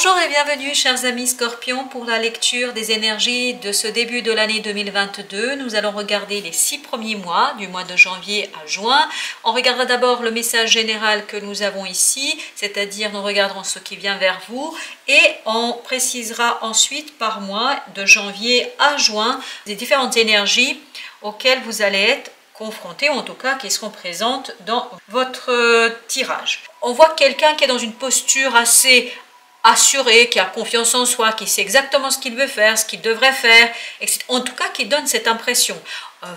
Bonjour et bienvenue chers amis Scorpions pour la lecture des énergies de ce début de l'année 2022. Nous allons regarder les 6 premiers mois, du mois de janvier à juin. On regardera d'abord le message général que nous avons ici, c'est-à-dire nous regarderons ce qui vient vers vous et on précisera ensuite par mois de janvier à juin les différentes énergies auxquelles vous allez être confrontés, ou en tout cas qui seront présentes dans votre tirage. On voit quelqu'un qui est dans une posture assez assuré, qui a confiance en soi, qui sait exactement ce qu'il veut faire, ce qu'il devrait faire, etc. En tout cas qui donne cette impression.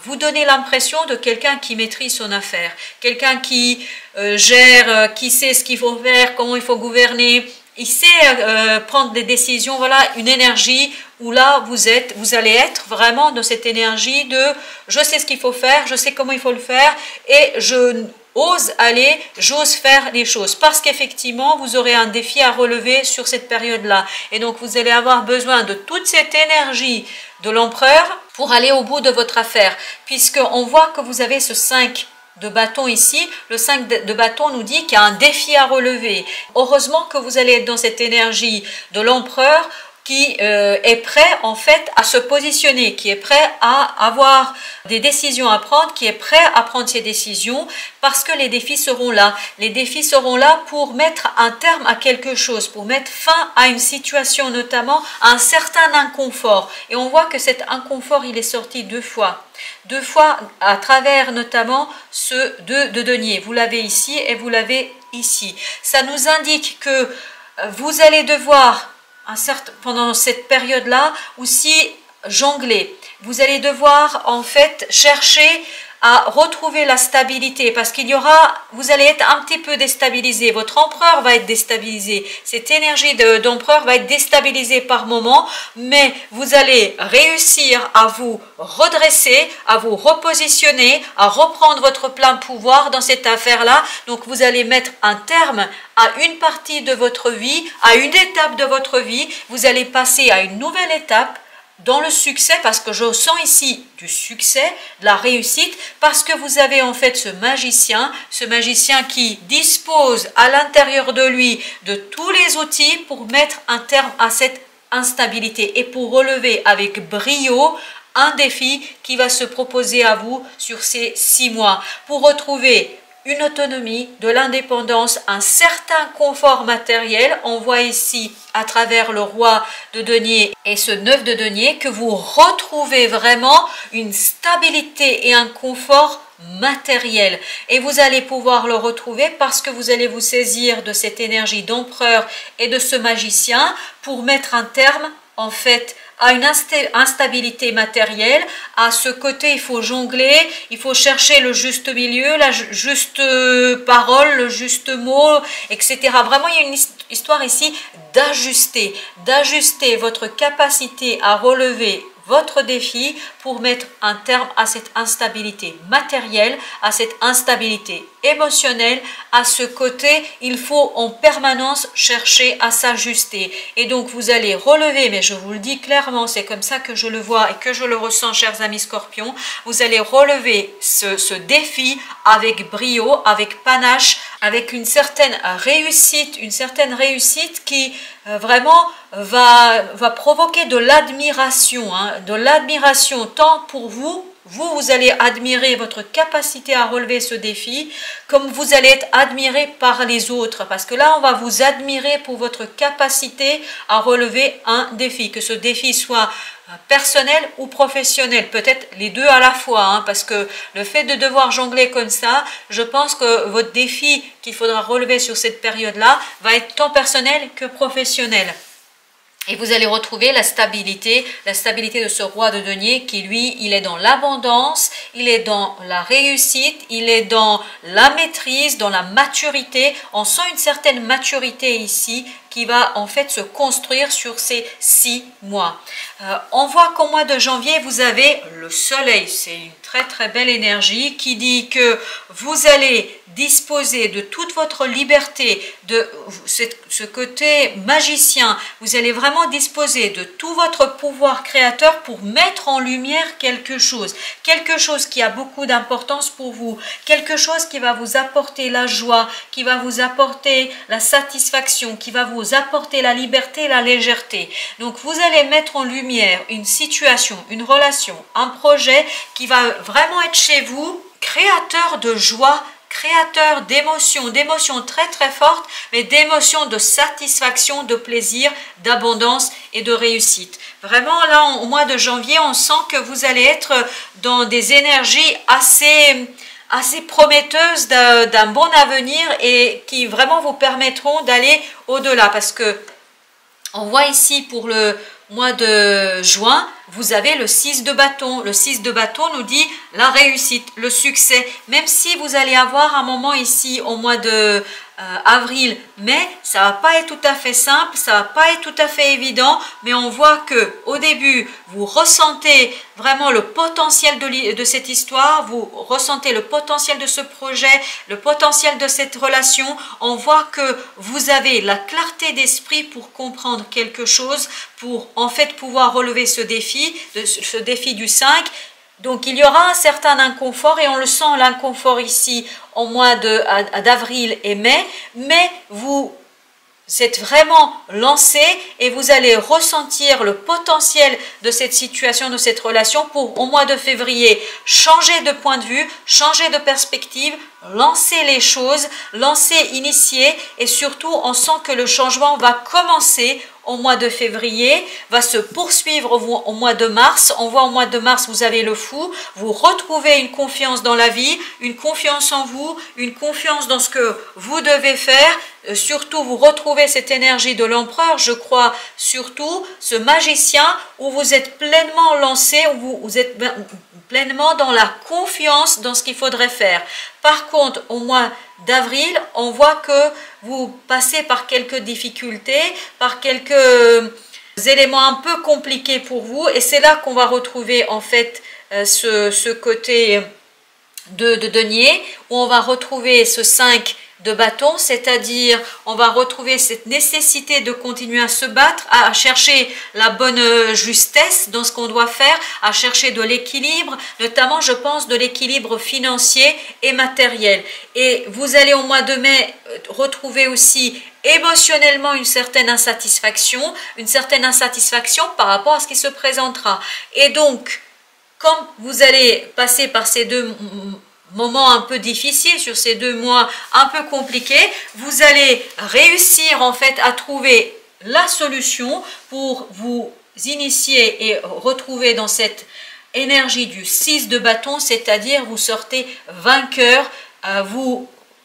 Vous donnez l'impression de quelqu'un qui maîtrise son affaire, quelqu'un qui gère, qui sait ce qu'il faut faire, comment il faut gouverner, il sait prendre des décisions, voilà, une énergie où là vous allez être vraiment dans cette énergie de je sais ce qu'il faut faire, je sais comment il faut le faire et je ose aller, j'ose faire les choses parce qu'effectivement vous aurez un défi à relever sur cette période-là et donc vous allez avoir besoin de toute cette énergie de l'empereur pour aller au bout de votre affaire puisqu'on voit que vous avez ce 5 de bâton ici. Le 5 de bâton nous dit qu'il y a un défi à relever. Heureusement que vous allez être dans cette énergie de l'empereur qui est prêt en fait à se positionner, qui est prêt à avoir des décisions à prendre, qui est prêt à prendre ses décisions parce que les défis seront là. Les défis seront là pour mettre un terme à quelque chose, pour mettre fin à une situation, notamment à un certain inconfort. Et on voit que cet inconfort, il est sorti deux fois à travers notamment ce 2 de denier. Vous l'avez ici et vous l'avez ici. Ça nous indique que vous allez devoir pendant cette période-là aussi jongler. Vous allez devoir en fait chercher à retrouver la stabilité parce qu'il y aura, vous allez être un petit peu déstabilisé, votre empereur va être déstabilisé, cette énergie d'empereur va être déstabilisée par moment, mais vous allez réussir à vous redresser, à vous repositionner, à reprendre votre plein pouvoir dans cette affaire-là. Donc vous allez mettre un terme à une partie de votre vie, à une étape de votre vie, vous allez passer à une nouvelle étape dans le succès, parce que je sens ici du succès, de la réussite, parce que vous avez en fait ce magicien qui dispose à l'intérieur de lui de tous les outils pour mettre un terme à cette instabilité et pour relever avec brio un défi qui va se proposer à vous sur ces 6 mois, pour retrouver une autonomie, de l'indépendance, un certain confort matériel. On voit ici à travers le roi de denier et ce 9 de denier que vous retrouvez vraiment une stabilité et un confort matériel. Et vous allez pouvoir le retrouver parce que vous allez vous saisir de cette énergie d'empereur et de ce magicien pour mettre un terme en fait à une instabilité matérielle, à ce côté il faut jongler, il faut chercher le juste milieu, la juste parole, le juste mot, etc. Vraiment il y a une histoire ici d'ajuster votre capacité à relever votre défi pour mettre un terme à cette instabilité matérielle, à cette instabilité émotionnelle, à ce côté, il faut en permanence chercher à s'ajuster. Et donc vous allez relever, mais je vous le dis clairement, c'est comme ça que je le vois et que je le ressens, chers amis Scorpions, vous allez relever ce défi avec brio, avec panache, avec une certaine réussite qui vraiment va provoquer de l'admiration, tant pour vous allez admirer votre capacité à relever ce défi, comme vous allez être admiré par les autres, parce que là on va vous admirer pour votre capacité à relever un défi, que ce défi soit personnel ou professionnel, peut-être les deux à la fois, parce que le fait de devoir jongler comme ça, je pense que votre défi qu'il faudra relever sur cette période-là va être tant personnel que professionnel. Et vous allez retrouver la stabilité de ce roi de denier qui, lui, il est dans l'abondance, il est dans la réussite, il est dans la maîtrise, dans la maturité. On sent une certaine maturité ici qui va en fait se construire sur ces 6 mois. On voit qu'au mois de janvier, vous avez le soleil. C'est une très très belle énergie qui dit que vous allez disposer de toute votre liberté, de ce côté magicien, vous allez vraiment disposer de tout votre pouvoir créateur pour mettre en lumière quelque chose qui a beaucoup d'importance pour vous, quelque chose qui va vous apporter la joie, qui va vous apporter la satisfaction, qui va vous apporter la liberté et la légèreté. Donc vous allez mettre en lumière une situation, une relation, un projet qui va vraiment être chez vous créateur de joie, créateur d'émotions très très fortes, mais d'émotions de satisfaction, de plaisir, d'abondance et de réussite. Vraiment là, au mois de janvier, on sent que vous allez être dans des énergies assez prometteuses d'un bon avenir et qui vraiment vous permettront d'aller au-delà. Parce que on voit ici pour le mois de juin, vous avez le 6 de bâton. Le 6 de bâton nous dit la réussite, le succès. Même si vous allez avoir un moment ici au mois de avril, mai, ça va pas être tout à fait simple, ça va pas être tout à fait évident, mais on voit que au début, vous ressentez vraiment le potentiel de cette histoire, vous ressentez le potentiel de ce projet, le potentiel de cette relation. On voit que vous avez la clarté d'esprit pour comprendre quelque chose, pour en fait pouvoir relever ce défi du 5. Donc il y aura un certain inconfort et on le sent l'inconfort ici au mois d'avril et mai, mais vous êtes vraiment lancé et vous allez ressentir le potentiel de cette situation, de cette relation pour au mois de février changer de point de vue, changer de perspective, lancer les choses, initier et surtout on sent que le changement va commencer au mois de février, va se poursuivre au mois de mars. On voit au mois de mars, vous avez le fou, vous retrouvez une confiance dans la vie, une confiance en vous, une confiance dans ce que vous devez faire. Surtout, vous retrouvez cette énergie de l'empereur, je crois, surtout ce magicien où vous êtes pleinement lancé, où vous êtes pleinement dans la confiance dans ce qu'il faudrait faire. Par contre, au mois d'avril, on voit que vous passez par quelques difficultés, par quelques éléments un peu compliqués pour vous et c'est là qu'on va retrouver en fait ce côté de denier où on va retrouver ce 5 de bâton, c'est-à-dire on va retrouver cette nécessité de continuer à se battre, à chercher la bonne justesse dans ce qu'on doit faire, à chercher de l'équilibre, notamment je pense de l'équilibre financier et matériel. Et vous allez au mois de mai retrouver aussi émotionnellement une certaine insatisfaction par rapport à ce qui se présentera. Et donc, comme vous allez passer par ces deux moment un peu difficile, sur ces 2 mois un peu compliqués, vous allez réussir en fait à trouver la solution pour vous initier et retrouver dans cette énergie du 6 de bâton, c'est-à-dire vous sortez vainqueur,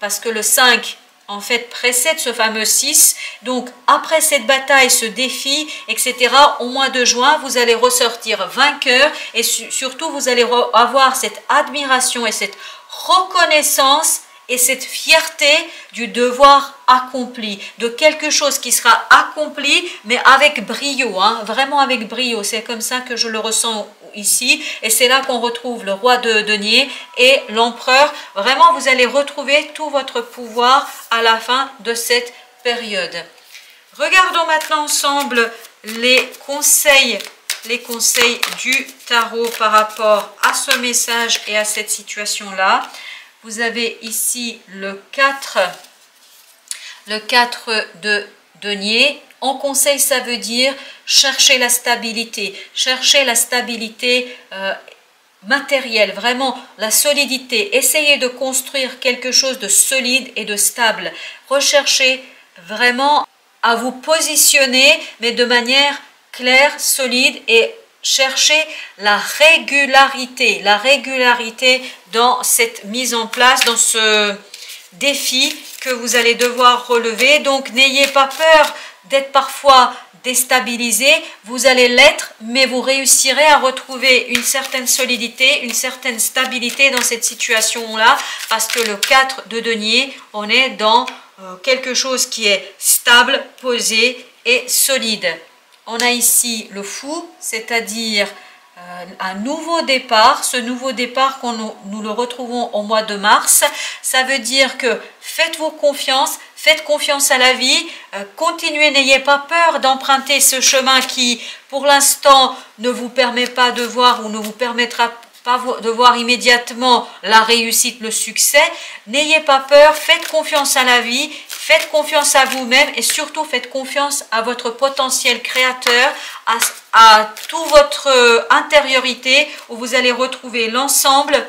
parce que le 5 en fait précède ce fameux 6, donc après cette bataille, ce défi, etc., au mois de juin, vous allez ressortir vainqueur et surtout vous allez avoir cette admiration et cette reconnaissance et cette fierté du devoir accompli, de quelque chose qui sera accompli, mais avec brio, vraiment avec brio. C'est comme ça que je le ressens ici, et c'est là qu'on retrouve le roi de denier et l'empereur. Vraiment, vous allez retrouver tout votre pouvoir à la fin de cette période. Regardons maintenant ensemble les conseils du tarot par rapport à ce message et à cette situation-là. Vous avez ici le 4 de denier. En conseil, ça veut dire chercher la stabilité matérielle, vraiment la solidité. Essayez de construire quelque chose de solide et de stable. Recherchez vraiment à vous positionner, mais de manière claire, solide, et cherchez la régularité dans cette mise en place, dans ce défi que vous allez devoir relever. Donc n'ayez pas peur d'être parfois déstabilisé, vous allez l'être, mais vous réussirez à retrouver une certaine solidité, une certaine stabilité dans cette situation-là, parce que le 4 de denier, on est dans quelque chose qui est stable, posé et solide. On a ici le fou, c'est-à-dire un nouveau départ. Ce nouveau départ, nous le retrouvons au mois de mars, ça veut dire que faites-vous confiance, faites confiance à la vie, continuez, n'ayez pas peur d'emprunter ce chemin qui, pour l'instant, ne vous permet pas de voir ou ne vous permettra pas de voir immédiatement la réussite, le succès. N'ayez pas peur, faites confiance à la vie, faites confiance à vous-même et surtout faites confiance à votre potentiel créateur, à toute votre intériorité où vous allez retrouver l'ensemble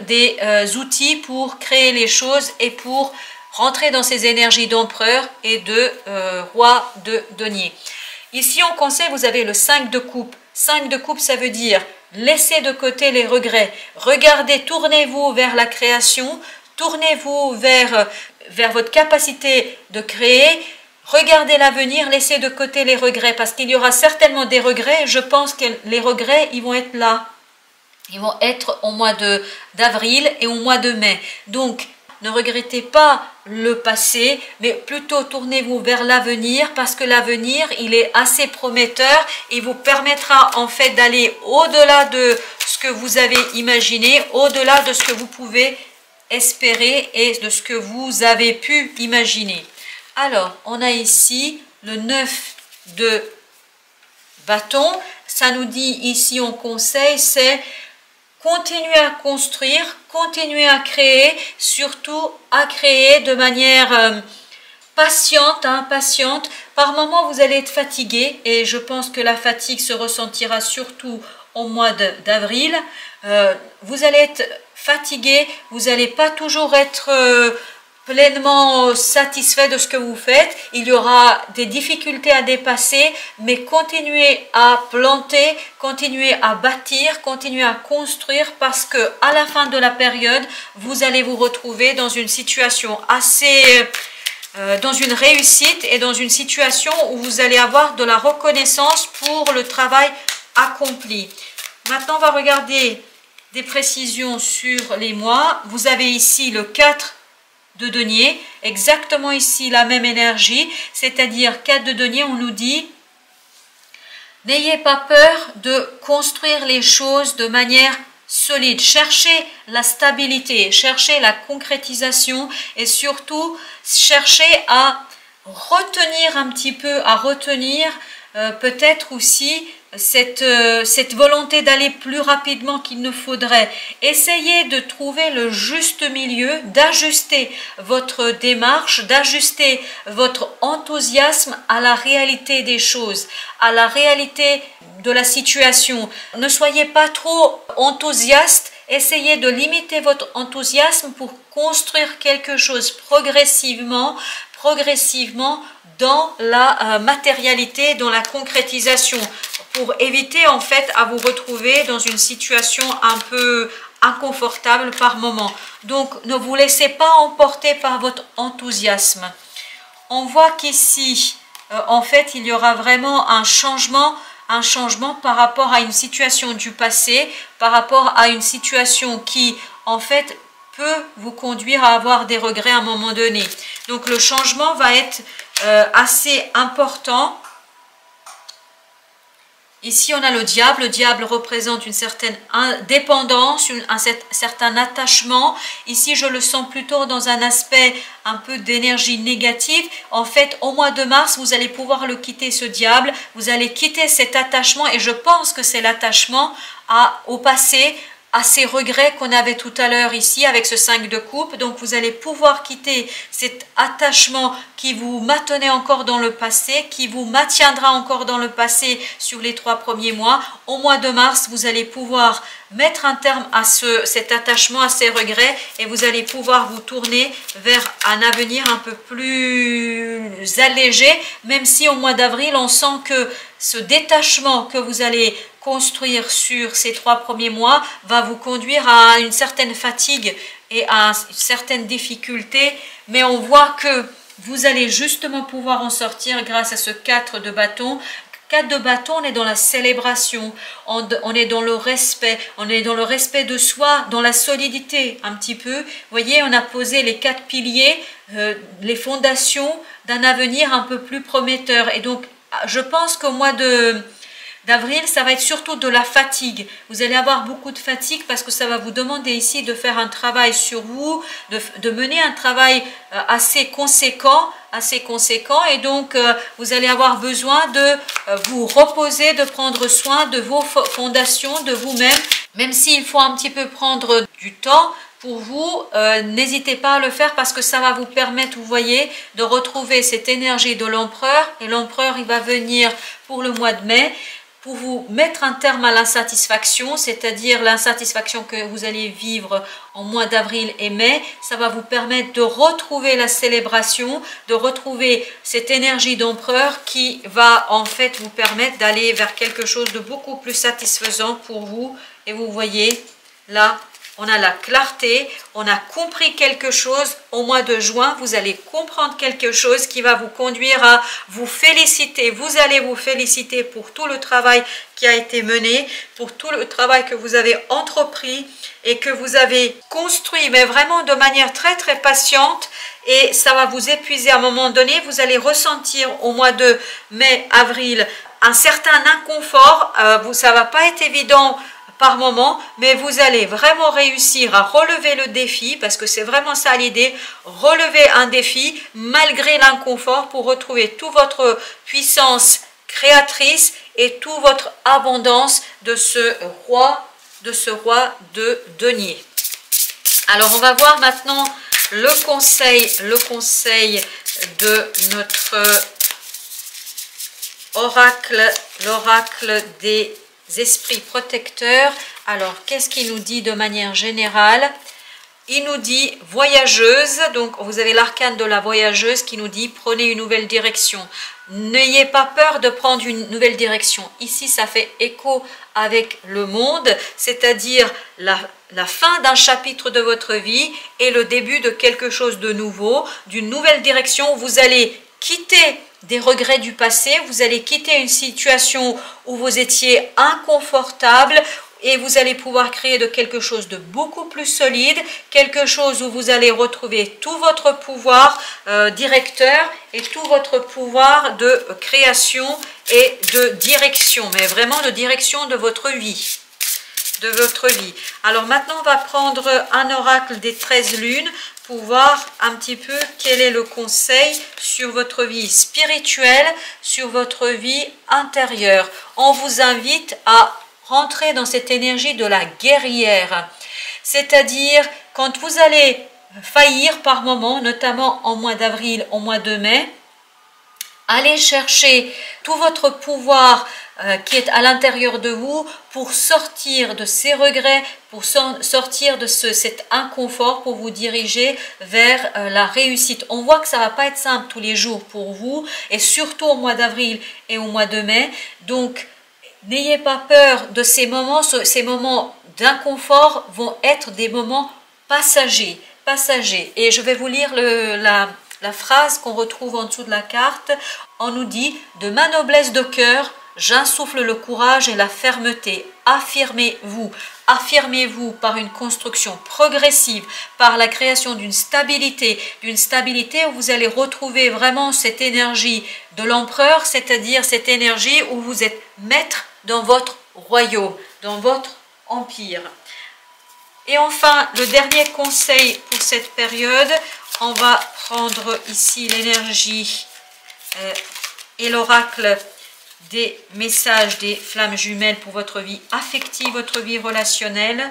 des outils pour créer les choses et pour rentrer dans ces énergies d'empereur et de roi de denier. Ici en conseil, vous avez le 5 de coupe. 5 de coupe, ça veut dire laissez de côté les regrets. Regardez, tournez-vous vers la création, tournez-vous vers votre capacité de créer. Regardez l'avenir, laissez de côté les regrets parce qu'il y aura certainement des regrets. Je pense que les regrets, ils vont être là. Ils vont être au mois d'avril et au mois de mai. Donc, ne regrettez pas le passé, mais plutôt tournez-vous vers l'avenir parce que l'avenir, il est assez prometteur et vous permettra en fait d'aller au-delà de ce que vous avez imaginé, au-delà de ce que vous pouvez espérer et de ce que vous avez pu imaginer. Alors, on a ici le 9 de bâton. Ça nous dit ici en conseil, c'est continuez à construire, continuez à créer, surtout à créer de manière patiente, patiente. Par moments, vous allez être fatigué et je pense que la fatigue se ressentira surtout au mois d'avril. Vous allez être fatigué, vous n'allez pas toujours être pleinement satisfait de ce que vous faites. Il y aura des difficultés à dépasser, mais continuez à planter, continuez à bâtir, continuez à construire parce que à la fin de la période, vous allez vous retrouver dans une situation assez dans une réussite et dans une situation où vous allez avoir de la reconnaissance pour le travail accompli. Maintenant, on va regarder des précisions sur les mois. Vous avez ici le 4 de denier, exactement ici la même énergie, c'est-à-dire 4 de denier, on nous dit n'ayez pas peur de construire les choses de manière solide, cherchez la stabilité, cherchez la concrétisation et surtout cherchez à retenir un petit peu, à retenir peut-être aussi cette volonté d'aller plus rapidement qu'il ne faudrait. Essayez de trouver le juste milieu, d'ajuster votre démarche, d'ajuster votre enthousiasme à la réalité des choses, à la réalité de la situation. Ne soyez pas trop enthousiaste. Essayez de limiter votre enthousiasme pour construire quelque chose progressivement dans la matérialité, dans la concrétisation, pour éviter en fait à vous retrouver dans une situation un peu inconfortable par moment. Donc ne vous laissez pas emporter par votre enthousiasme. On voit qu'ici, en fait, il y aura vraiment un changement par rapport à une situation du passé, par rapport à une situation qui, en fait, peut vous conduire à avoir des regrets à un moment donné. Donc, le changement va être assez important. Ici, on a le diable. Le diable représente une certaine dépendance, un certain attachement. Ici, je le sens plutôt dans un aspect un peu d'énergie négative. En fait, au mois de mars, vous allez pouvoir le quitter, ce diable. Vous allez quitter cet attachement et je pense que c'est l'attachement au passé, à ces regrets qu'on avait tout à l'heure ici avec ce 5 de coupe. Donc vous allez pouvoir quitter cet attachement qui vous maintenait encore dans le passé, qui vous maintiendra encore dans le passé sur les 3 premiers mois. Au mois de mars, vous allez pouvoir mettre un terme à cet attachement, à ces regrets, et vous allez pouvoir vous tourner vers un avenir un peu plus allégé, même si au mois d'avril, on sent que ce détachement que vous allez construire sur ces 3 premiers mois va vous conduire à une certaine fatigue et à une certaine difficulté, mais on voit que vous allez justement pouvoir en sortir grâce à ce 4 de bâton. 4 de bâton, on est dans la célébration, on est dans le respect, on est dans le respect de soi, dans la solidité un petit peu. Vous voyez, on a posé les 4 piliers, les fondations d'un avenir un peu plus prometteur. Et donc, je pense qu'au mois d'avril, ça va être surtout de la fatigue. Vous allez avoir beaucoup de fatigue parce que ça va vous demander ici de faire un travail sur vous, de mener un travail assez conséquent, et donc vous allez avoir besoin de vous reposer, de prendre soin de vos fondations, de vous-même. Même s'il faut un petit peu prendre du temps pour vous, n'hésitez pas à le faire parce que ça va vous permettre, vous voyez, de retrouver cette énergie de l'empereur. Et l'empereur, il va venir pour le mois de mai pour vous mettre un terme à l'insatisfaction, c'est-à-dire l'insatisfaction que vous allez vivre en mois d'avril et mai. Ça va vous permettre de retrouver la célébration, de retrouver cette énergie d'empereur qui va en fait vous permettre d'aller vers quelque chose de beaucoup plus satisfaisant pour vous. Et vous voyez, là, on a la clarté, on a compris quelque chose. Au mois de juin, vous allez comprendre quelque chose qui va vous conduire à vous féliciter. Vous allez vous féliciter pour tout le travail qui a été mené, pour tout le travail que vous avez entrepris et que vous avez construit, mais vraiment de manière très très patiente. Et ça va vous épuiser à un moment donné. Vous allez ressentir au mois de mai, avril, un certain inconfort. Ça ne va pas être évident par moment, mais vous allez vraiment réussir à relever le défi, parce que c'est vraiment ça l'idée, relever un défi malgré l'inconfort pour retrouver toute votre puissance créatrice et toute votre abondance de ce roi de denier. Alors on va voir maintenant le conseil de notre oracle, l'oracle des esprits protecteurs. Alors, qu'est-ce qu'il nous dit de manière générale? Il nous dit voyageuse, donc vous avez l'arcane de la voyageuse qui nous dit prenez une nouvelle direction. N'ayez pas peur de prendre une nouvelle direction. Ici, ça fait écho avec le monde, c'est-à-dire la fin d'un chapitre de votre vie et le début de quelque chose de nouveau, d'une nouvelle direction où vous allez quitter des regrets du passé, vous allez quitter une situation où vous étiez inconfortable et vous allez pouvoir créer de quelque chose de beaucoup plus solide, quelque chose où vous allez retrouver tout votre pouvoir directeur et tout votre pouvoir de création et de direction, mais vraiment de direction de votre vie. Alors maintenant, on va prendre un oracle des 13 lunes pour voir un petit peu quel est le conseil sur votre vie spirituelle, sur votre vie intérieure. On vous invite à rentrer dans cette énergie de la guerrière, c'est-à-dire quand vous allez faillir par moment, notamment en mois d'avril, en mois de mai, allez chercher tout votre pouvoir qui est à l'intérieur de vous pour sortir de ces regrets, pour sortir de cet inconfort, pour vous diriger vers la réussite. On voit que ça ne va pas être simple tous les jours pour vous, et surtout au mois d'avril et au mois de mai. Donc, n'ayez pas peur de ces moments d'inconfort vont être des moments passagers. Et je vais vous lire la phrase qu'on retrouve en dessous de la carte. On nous dit « De ma noblesse de cœur, j'insuffle le courage et la fermeté. Affirmez-vous. Affirmez-vous par une construction progressive, par la création d'une stabilité où vous allez retrouver vraiment cette énergie de l'empereur, c'est-à-dire cette énergie où vous êtes maître dans votre royaume, dans votre empire. » Et enfin, le dernier conseil pour cette période, on va prendre ici l'énergie et l'oracle des messages des flammes jumelles pour votre vie affective, votre vie relationnelle.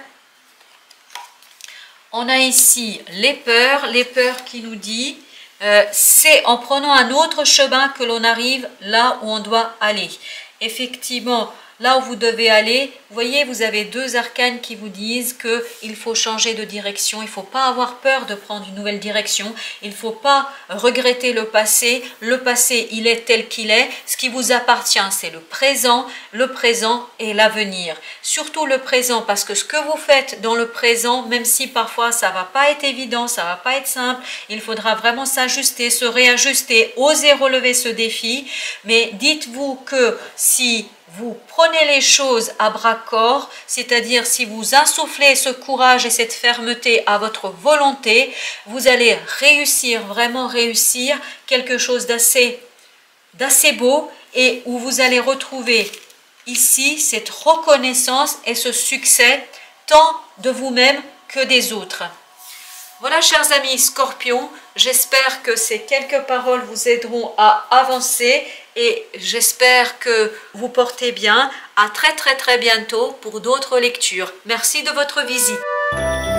On a ici les peurs qui nous dit c'est en prenant un autre chemin que l'on arrive là où on doit aller. Effectivement, là où vous devez aller, vous voyez, vous avez deux arcanes qui vous disent qu'il faut changer de direction, il ne faut pas avoir peur de prendre une nouvelle direction, il ne faut pas regretter le passé, il est tel qu'il est, ce qui vous appartient c'est le présent et l'avenir. Surtout le présent, parce que ce que vous faites dans le présent, même si parfois ça ne va pas être évident, ça ne va pas être simple, il faudra vraiment s'ajuster, se réajuster, oser relever ce défi, mais dites-vous que si vous prenez les choses à bras-corps, c'est-à-dire si vous insufflez ce courage et cette fermeté à votre volonté, vous allez réussir, vraiment réussir quelque chose d'assez beau et où vous allez retrouver ici cette reconnaissance et ce succès tant de vous-même que des autres. Voilà, chers amis Scorpions, j'espère que ces quelques paroles vous aideront à avancer et j'espère que vous portez bien. À très bientôt pour d'autres lectures. Merci de votre visite.